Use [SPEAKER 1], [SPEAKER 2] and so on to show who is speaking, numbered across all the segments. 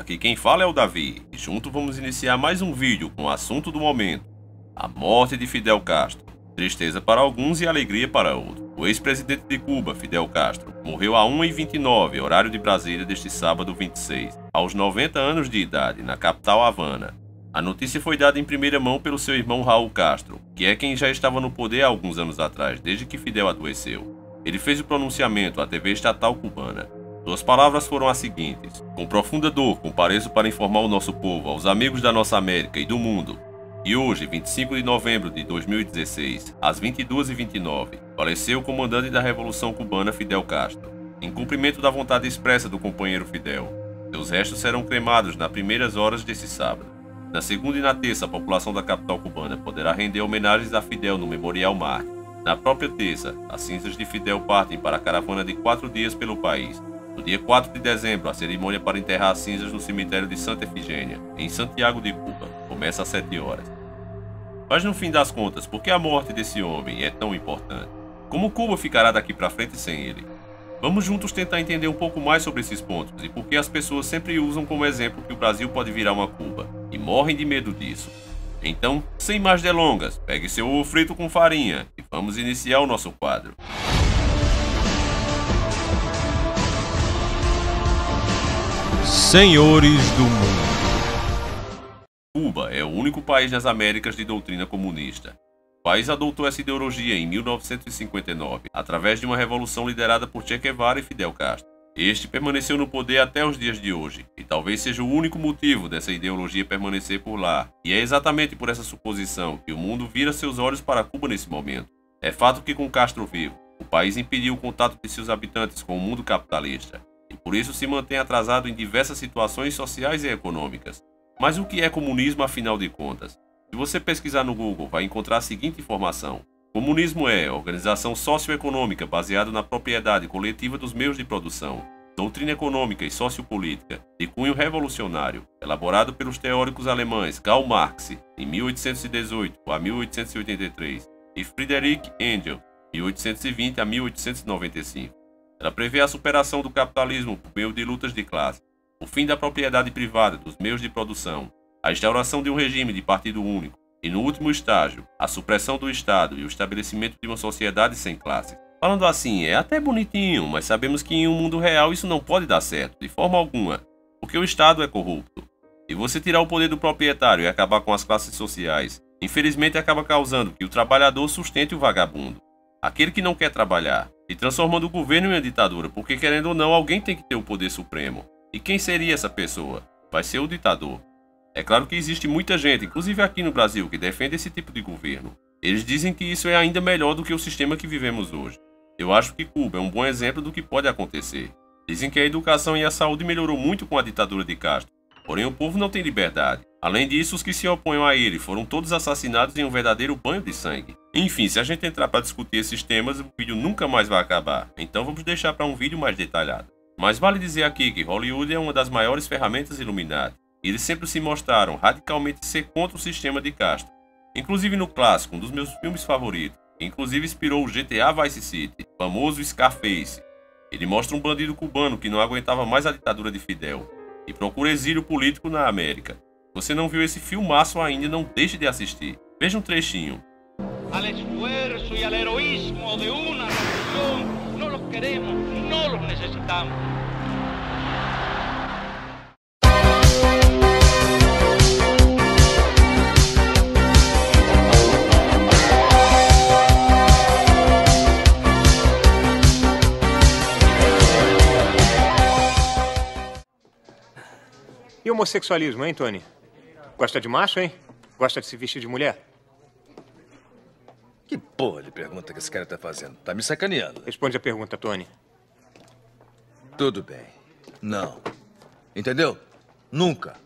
[SPEAKER 1] Aqui quem fala é o Davi, e junto vamos iniciar mais um vídeo com o assunto do momento: a morte de Fidel Castro. Tristeza para alguns e alegria para outros. O ex-presidente de Cuba, Fidel Castro, morreu a 1h29, horário de Brasília, deste sábado 26, aos 90 anos de idade, na capital Havana. A notícia foi dada em primeira mão pelo seu irmão Raul Castro, que é quem já estava no poder há alguns anos atrás, desde que Fidel adoeceu. Ele fez o pronunciamento à TV estatal cubana. Suas palavras foram as seguintes: com profunda dor, compareço para informar o nosso povo, aos amigos da nossa América e do mundo, e hoje, 25 de novembro de 2016, às 22h29, faleceu o comandante da Revolução Cubana Fidel Castro, em cumprimento da vontade expressa do companheiro Fidel. Seus restos serão cremados nas primeiras horas desse sábado. Na segunda e na terça, a população da capital cubana poderá render homenagens a Fidel no Memorial Marte. Na própria terça, as cinzas de Fidel partem para a caravana de 4 dias pelo país. No dia 4 de dezembro, a cerimônia para enterrar as cinzas no cemitério de Santa Efigênia, em Santiago de Cuba, começa às 7 horas. Mas no fim das contas, por que a morte desse homem é tão importante? Como Cuba ficará daqui para frente sem ele? Vamos juntos tentar entender um pouco mais sobre esses pontos e por que as pessoas sempre usam como exemplo que o Brasil pode virar uma Cuba, e morrem de medo disso. Então, sem mais delongas, pegue seu ovo frito com farinha e vamos iniciar o nosso quadro.
[SPEAKER 2] Senhores do Mundo.
[SPEAKER 1] Cuba é o único país nas Américas de doutrina comunista. O país adotou essa ideologia em 1959, através de uma revolução liderada por Che Guevara e Fidel Castro. Este permaneceu no poder até os dias de hoje, e talvez seja o único motivo dessa ideologia permanecer por lá. E é exatamente por essa suposição que o mundo vira seus olhos para Cuba nesse momento. É fato que com Castro vivo, o país impediu o contato de seus habitantes com o mundo capitalista, e por isso se mantém atrasado em diversas situações sociais e econômicas. Mas o que é comunismo, afinal de contas? Se você pesquisar no Google, vai encontrar a seguinte informação: comunismo é organização socioeconômica baseada na propriedade coletiva dos meios de produção, doutrina econômica e sociopolítica de cunho revolucionário, elaborado pelos teóricos alemães Karl Marx, em 1818 a 1883, e Friedrich Engels, 1820 a 1895. Ela prevê a superação do capitalismo por meio de lutas de classe, o fim da propriedade privada dos meios de produção, a instauração de um regime de partido único e, no último estágio, a supressão do Estado e o estabelecimento de uma sociedade sem classes. Falando assim, é até bonitinho, mas sabemos que em um mundo real isso não pode dar certo, de forma alguma, porque o Estado é corrupto. E você tirar o poder do proprietário e acabar com as classes sociais, infelizmente acaba causando que o trabalhador sustente o vagabundo, aquele que não quer trabalhar, e transformando o governo em uma ditadura, porque querendo ou não, alguém tem que ter o poder supremo. E quem seria essa pessoa? Vai ser o ditador. É claro que existe muita gente, inclusive aqui no Brasil, que defende esse tipo de governo. Eles dizem que isso é ainda melhor do que o sistema que vivemos hoje. Eu acho que Cuba é um bom exemplo do que pode acontecer. Dizem que a educação e a saúde melhorou muito com a ditadura de Castro, porém o povo não tem liberdade. Além disso, os que se opõem a ele foram todos assassinados em um verdadeiro banho de sangue. Enfim, se a gente entrar para discutir esses temas, o vídeo nunca mais vai acabar, então vamos deixar para um vídeo mais detalhado. Mas vale dizer aqui que Hollywood é uma das maiores ferramentas Illuminati. Eles sempre se mostraram radicalmente ser contra o sistema de Castro. Inclusive no clássico, um dos meus filmes favoritos, que inclusive inspirou o GTA Vice City, o famoso Scarface. Ele mostra um bandido cubano que não aguentava mais a ditadura de Fidel e procura exílio político na América. Se você não viu esse filmaço ainda, não deixe de assistir. Veja um trechinho.
[SPEAKER 3] Al esfuerzo y al heroísmo de una revolución, no los queremos, no los necesitamos.
[SPEAKER 4] E homossexualismo, hein, Tony? Gosta de macho, hein? Gosta de se vestir de mulher?
[SPEAKER 5] Que porra de pergunta que esse cara tá fazendo? Tá me sacaneando.
[SPEAKER 4] Responde a pergunta, Tony.
[SPEAKER 5] Tudo bem. Não. Entendeu? Nunca.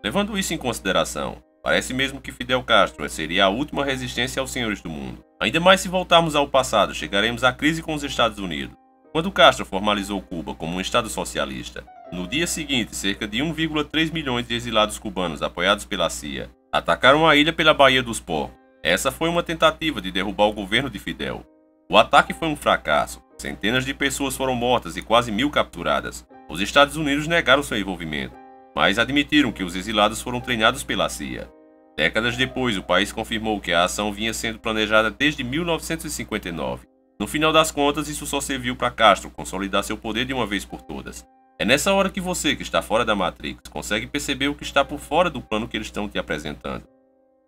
[SPEAKER 1] Levando isso em consideração, parece mesmo que Fidel Castro seria a última resistência aos senhores do mundo. Ainda mais se voltarmos ao passado, chegaremos à crise com os Estados Unidos. Quando Castro formalizou Cuba como um estado socialista, no dia seguinte, cerca de 1,3 milhões de exilados cubanos apoiados pela CIA atacaram a ilha pela Baía dos Porcos. Essa foi uma tentativa de derrubar o governo de Fidel. O ataque foi um fracasso. Centenas de pessoas foram mortas e quase 1000 capturadas. Os Estados Unidos negaram seu envolvimento. mas admitiram que os exilados foram treinados pela CIA. Décadas depois, o país confirmou que a ação vinha sendo planejada desde 1959. No final das contas, isso só serviu para Castro consolidar seu poder de uma vez por todas. É nessa hora que você, que está fora da Matrix, consegue perceber o que está por fora do plano que eles estão te apresentando.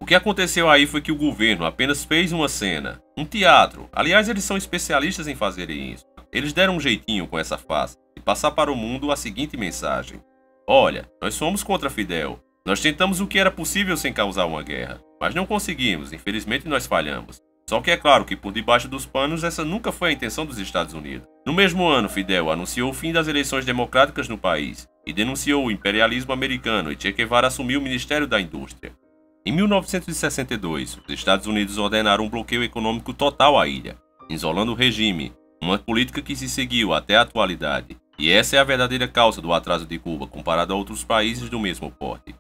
[SPEAKER 1] O que aconteceu aí foi que o governo apenas fez uma cena, um teatro. Aliás, eles são especialistas em fazerem isso. Eles deram um jeitinho com essa farsa e passar para o mundo a seguinte mensagem: olha, nós somos contra Fidel. Nós tentamos o que era possível sem causar uma guerra, mas não conseguimos, infelizmente nós falhamos. Só que é claro que por debaixo dos panos essa nunca foi a intenção dos Estados Unidos. No mesmo ano, Fidel anunciou o fim das eleições democráticas no país e denunciou o imperialismo americano, e Che Guevara assumiu o Ministério da Indústria. Em 1962, os Estados Unidos ordenaram um bloqueio econômico total à ilha, isolando o regime, uma política que se seguiu até a atualidade. E essa é a verdadeira causa do atraso de Cuba comparado a outros países do mesmo porte.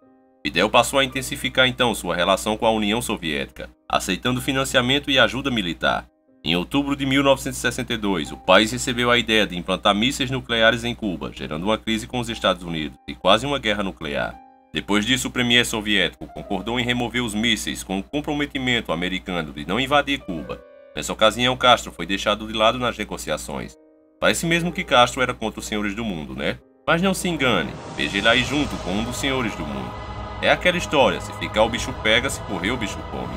[SPEAKER 1] Fidel passou a intensificar então sua relação com a União Soviética, aceitando financiamento e ajuda militar. Em outubro de 1962, o país recebeu a ideia de implantar mísseis nucleares em Cuba, gerando uma crise com os Estados Unidos e quase uma guerra nuclear. Depois disso, o premier soviético concordou em remover os mísseis com o comprometimento americano de não invadir Cuba. Nessa ocasião, Castro foi deixado de lado nas negociações. Parece mesmo que Castro era contra os senhores do mundo, né? Mas não se engane, veja ele aí junto com um dos senhores do mundo. É aquela história, se ficar o bicho pega, se correr o bicho come.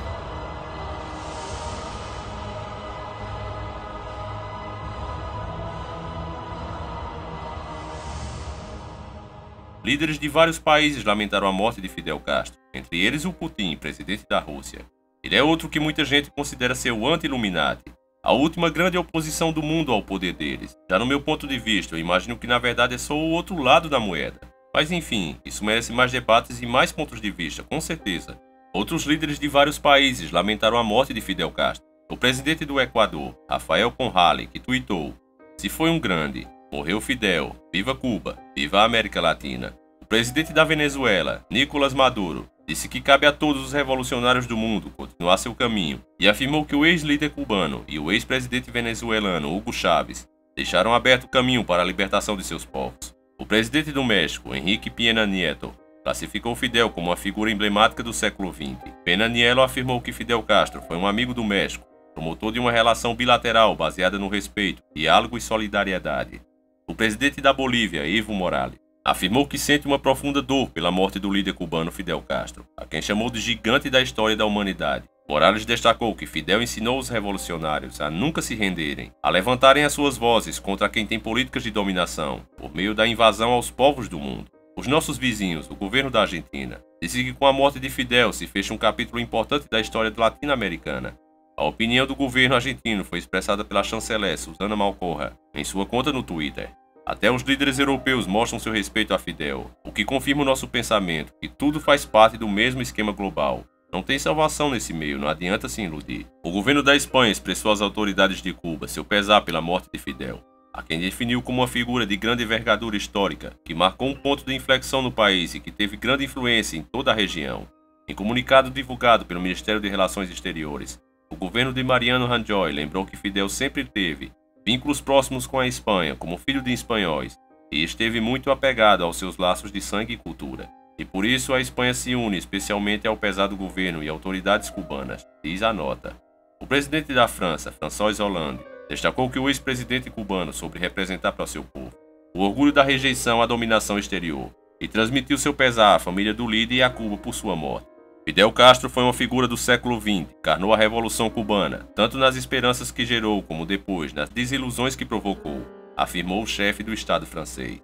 [SPEAKER 1] Líderes de vários países lamentaram a morte de Fidel Castro, entre eles o Putin, presidente da Rússia. Ele é outro que muita gente considera ser o anti-Illuminati, a última grande oposição do mundo ao poder deles. Já no meu ponto de vista, eu imagino que na verdade é só o outro lado da moeda. Mas enfim, isso merece mais debates e mais pontos de vista, com certeza. Outros líderes de vários países lamentaram a morte de Fidel Castro. O presidente do Equador, Rafael Conhale, que tuitou: "Se foi um grande, morreu Fidel, viva Cuba, viva a América Latina." O presidente da Venezuela, Nicolás Maduro, disse que cabe a todos os revolucionários do mundo continuar seu caminho e afirmou que o ex-líder cubano e o ex-presidente venezuelano Hugo Chávez deixaram aberto o caminho para a libertação de seus povos. O presidente do México, Enrique Peña Nieto, classificou Fidel como uma figura emblemática do século XX. Peña Nieto afirmou que Fidel Castro foi um amigo do México, promotor de uma relação bilateral baseada no respeito, diálogo e solidariedade. O presidente da Bolívia, Evo Morales, afirmou que sente uma profunda dor pela morte do líder cubano Fidel Castro, a quem chamou de gigante da história da humanidade. Morales destacou que Fidel ensinou os revolucionários a nunca se renderem, a levantarem as suas vozes contra quem tem políticas de dominação, por meio da invasão aos povos do mundo. Os nossos vizinhos, o governo da Argentina, disse que com a morte de Fidel se fecha um capítulo importante da história latino-americana. A opinião do governo argentino foi expressada pela chanceler Susana Malcorra em sua conta no Twitter. Até os líderes europeus mostram seu respeito a Fidel, o que confirma o nosso pensamento que tudo faz parte do mesmo esquema global. Não tem salvação nesse meio, não adianta se iludir. O governo da Espanha expressou às autoridades de Cuba seu pesar pela morte de Fidel, a quem definiu como uma figura de grande envergadura histórica, que marcou um ponto de inflexão no país e que teve grande influência em toda a região. Em comunicado divulgado pelo Ministério de Relações Exteriores, o governo de Mariano Rajoy lembrou que Fidel sempre teve vínculos próximos com a Espanha, como filho de espanhóis, e esteve muito apegado aos seus laços de sangue e cultura. E por isso a Espanha se une especialmente ao pesado governo e autoridades cubanas, diz a nota. O presidente da França, François Hollande, destacou que o ex-presidente cubano soube representar para seu povo o orgulho da rejeição à dominação exterior e transmitiu seu pesar à família do líder e a Cuba por sua morte. Fidel Castro foi uma figura do século XX, encarnou a Revolução Cubana, tanto nas esperanças que gerou como depois nas desilusões que provocou, afirmou o chefe do Estado francês.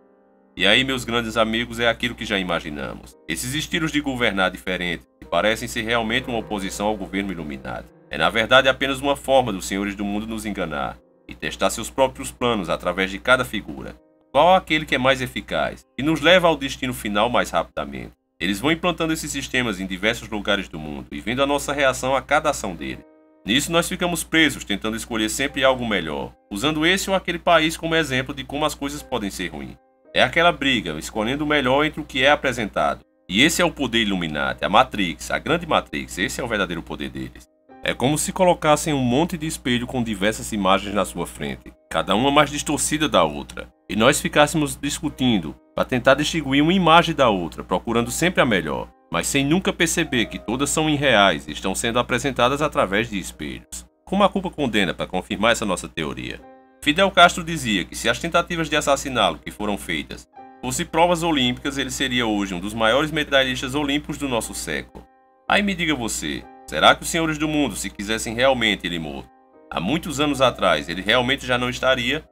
[SPEAKER 1] E aí, meus grandes amigos, é aquilo que já imaginamos. Esses estilos de governar diferentes, que parecem ser realmente uma oposição ao governo Illuminati, é na verdade apenas uma forma dos senhores do mundo nos enganar e testar seus próprios planos através de cada figura. Qual aquele que é mais eficaz e nos leva ao destino final mais rapidamente? Eles vão implantando esses sistemas em diversos lugares do mundo e vendo a nossa reação a cada ação dele. Nisso nós ficamos presos tentando escolher sempre algo melhor, usando esse ou aquele país como exemplo de como as coisas podem ser ruins. É aquela briga, escolhendo o melhor entre o que é apresentado. E esse é o poder Illuminati, a Matrix, a grande Matrix, esse é o verdadeiro poder deles. É como se colocassem um monte de espelho com diversas imagens na sua frente, cada uma mais distorcida da outra, e nós ficássemos discutindo para tentar distinguir uma imagem da outra, procurando sempre a melhor, mas sem nunca perceber que todas são irreais e estão sendo apresentadas através de espelhos. Como a Cuba condena para confirmar essa nossa teoria? Fidel Castro dizia que se as tentativas de assassiná-lo que foram feitas fossem provas olímpicas, ele seria hoje um dos maiores medalhistas olímpicos do nosso século. Aí me diga você, será que os senhores do mundo, se quisessem realmente ele morto, há muitos anos atrás, ele realmente já não estaria?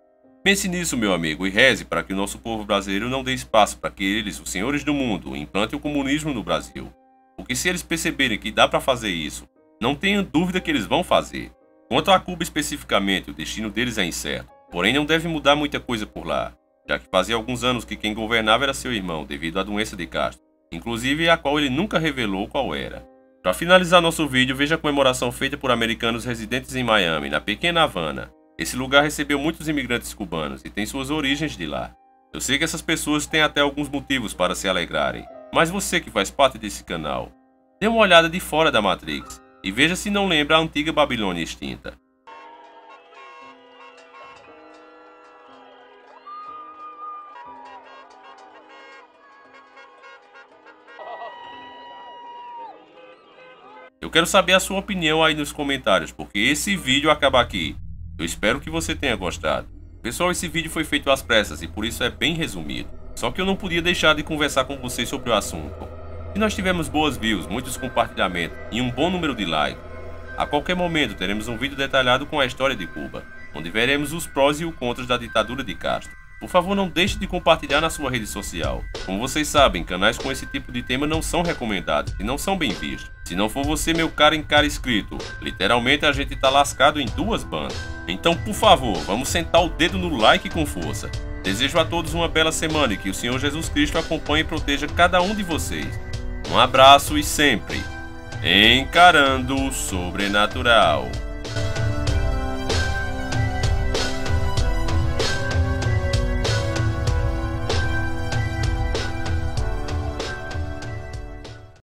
[SPEAKER 1] Pense nisso, meu amigo, e reze para que o nosso povo brasileiro não dê espaço para que eles, os senhores do mundo, implantem o comunismo no Brasil. Porque se eles perceberem que dá para fazer isso, não tenha dúvida que eles vão fazer. Quanto a Cuba especificamente, o destino deles é incerto, porém não deve mudar muita coisa por lá, já que fazia alguns anos que quem governava era seu irmão, devido à doença de Castro, inclusive a qual ele nunca revelou qual era. Para finalizar nosso vídeo, veja a comemoração feita por americanos residentes em Miami, na pequena Havana. Esse lugar recebeu muitos imigrantes cubanos e tem suas origens de lá. Eu sei que essas pessoas têm até alguns motivos para se alegrarem, mas você que faz parte desse canal, dê uma olhada de fora da Matrix e veja se não lembra a antiga Babilônia extinta. Eu quero saber a sua opinião aí nos comentários, porque esse vídeo acaba aqui. Eu espero que você tenha gostado. Pessoal, esse vídeo foi feito às pressas e por isso é bem resumido. Só que eu não podia deixar de conversar com vocês sobre o assunto. Se nós tivermos boas views, muitos compartilhamentos e um bom número de likes, a qualquer momento teremos um vídeo detalhado com a história de Cuba, onde veremos os prós e os contras da ditadura de Castro. Por favor, não deixe de compartilhar na sua rede social. Como vocês sabem, canais com esse tipo de tema não são recomendados e não são bem vistos. Se não for você, meu cara inscrito, literalmente a gente tá lascado em duas bandas. Então, por favor, vamos sentar o dedo no like com força. Desejo a todos uma bela semana e que o Senhor Jesus Cristo acompanhe e proteja cada um de vocês. Um abraço e sempre encarando o sobrenatural.